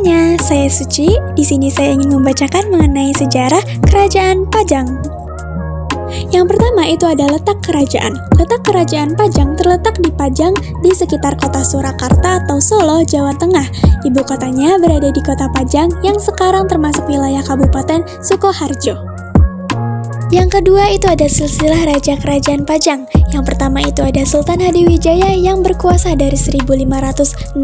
semuanya, saya Suci. Di sini saya ingin membacakan mengenai sejarah Kerajaan Pajang. Yang pertama itu ada letak kerajaan. Letak kerajaan Pajang terletak di Pajang di sekitar kota Surakarta atau Solo, Jawa Tengah. Ibu kotanya berada di kota Pajang yang sekarang termasuk wilayah Kabupaten Sukoharjo. Yang kedua itu ada silsilah Raja Kerajaan Pajang. Yang pertama itu ada Sultan Hadiwijaya yang berkuasa dari 1568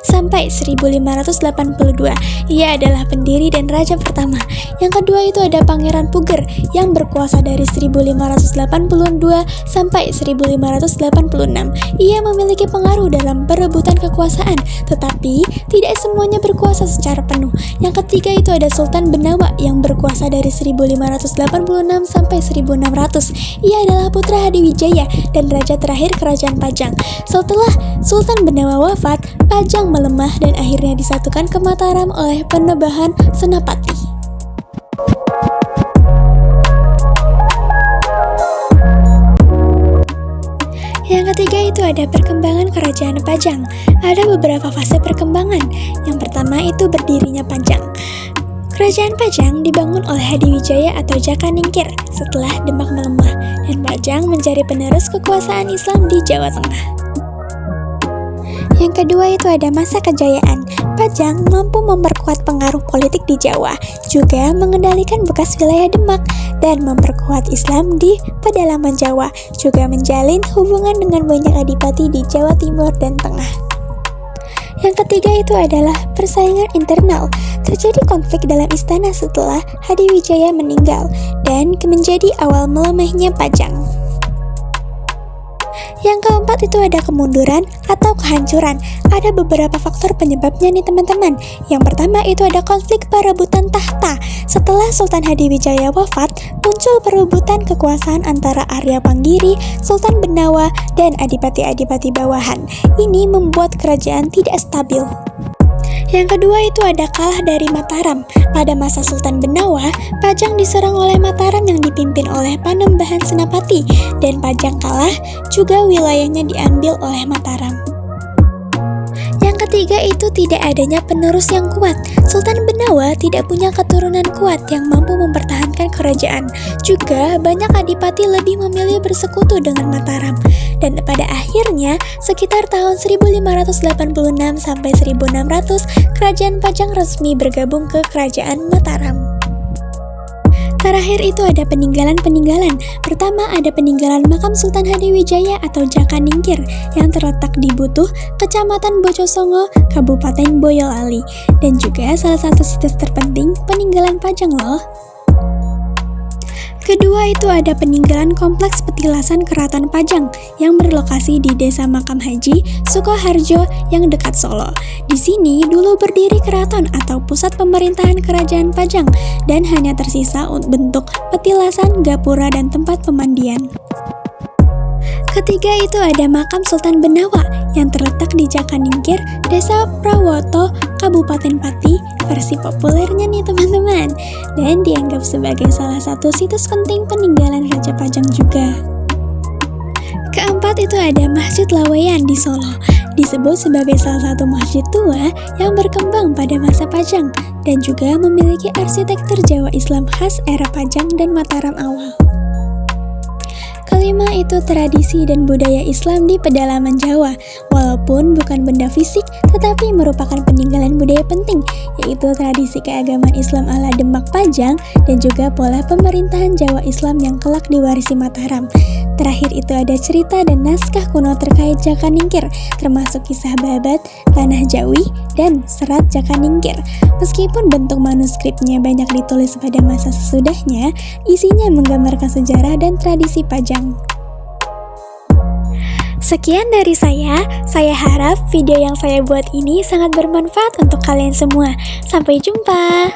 sampai 1582. Ia adalah pendiri dan raja pertama. Yang kedua itu ada Pangeran Puger yang berkuasa dari 1582 sampai 1586. Ia memiliki pengaruh dalam perebutan kekuasaan, tetapi tidak semuanya berkuasa secara penuh. Yang ketiga itu ada Sultan Benawa yang berkuasa dari 1586 sampai 1600. Ia adalah putra Hadiwijaya dan raja terakhir Kerajaan Pajang. Setelah Sultan Benawa wafat, Pajang melemah dan akhirnya disatukan ke Mataram oleh Penebahan Senapati. Yang ketiga itu ada perkembangan Kerajaan Pajang. Ada beberapa fase perkembangan. Yang pertama itu berdirinya Pajang. Kerajaan Pajang dibangun oleh Hadiwijaya atau Jaka Ningkir setelah Demak melemah, dan Pajang mencari penerus kekuasaan Islam di Jawa Tengah. Yang kedua itu ada masa kejayaan. Pajang mampu memperkuat pengaruh politik di Jawa, juga mengendalikan bekas wilayah Demak, dan memperkuat Islam di pedalaman Jawa, juga menjalin hubungan dengan banyak adipati di Jawa Timur dan Tengah. Yang ketiga itu adalah persaingan internal. Terjadi konflik dalam istana setelah Hadiwijaya meninggal dan menjadi awal melemahnya Pajang. Yang keempat itu ada kemunduran atau kehancuran. Ada beberapa faktor penyebabnya nih teman-teman. Yang pertama itu ada konflik perebutan tahta. Setelah Sultan Hadiwijaya wafat, muncul perebutan kekuasaan antara Arya Panggiri, Sultan Benawa, dan adipati-adipati bawahan. Ini membuat kerajaan tidak stabil. Yang kedua itu ada kalah dari Mataram. Pada masa Sultan Benawa, Pajang diserang oleh Mataram yang dipimpin oleh Panembahan Senapati, dan Pajang kalah, juga wilayahnya diambil oleh Mataram. Yang ketiga itu tidak adanya penerus yang kuat. Sultan Benawa tidak punya keturunan kuat yang mampu mempertahankan kerajaan. Juga banyak adipati lebih memilih bersekutu dengan Mataram. Dan pada akhirnya, sekitar tahun 1586 sampai 1600, Kerajaan Pajang resmi bergabung ke Kerajaan Mataram. Terakhir itu ada peninggalan-peninggalan. Pertama ada peninggalan makam Sultan Hadiwijaya atau Jaka Ningkir yang terletak di Butuh, Kecamatan Bojosongo, Kabupaten Boyolali. Dan juga salah satu situs terpenting peninggalan Pajang loh. Kedua itu ada peninggalan kompleks petilasan Keraton Pajang yang berlokasi di Desa Makam Haji, Sukoharjo yang dekat Solo. Di sini dulu berdiri keraton atau pusat pemerintahan Kerajaan Pajang dan hanya tersisa bentuk petilasan, gapura, dan tempat pemandian. Ketiga itu ada makam Sultan Benawa yang terletak di Jaka Ningkir, Desa Prawoto, Kabupaten Pati, versi populernya nih teman-teman, dan dianggap sebagai salah satu situs penting peninggalan Raja Pajang juga. Keempat itu ada Masjid Laweyan di Solo, disebut sebagai salah satu masjid tua yang berkembang pada masa Pajang dan juga memiliki arsitektur Jawa Islam khas era Pajang dan Mataram awal. Kelima itu tradisi dan budaya Islam di pedalaman Jawa. Walaupun bukan benda fisik, tetapi merupakan peninggalan budaya penting, yaitu tradisi keagamaan Islam ala Demak Pajang dan juga pola pemerintahan Jawa Islam yang kelak diwarisi Mataram. Terakhir itu ada cerita dan naskah kuno terkait Jaka Ningkir, termasuk kisah babat, tanah Jawi, dan serat Jaka Ningkir. Meskipun bentuk manuskripnya banyak ditulis pada masa sesudahnya, isinya menggambarkan sejarah dan tradisi Pajang. Sekian dari saya harap video yang saya buat ini sangat bermanfaat untuk kalian semua. Sampai jumpa!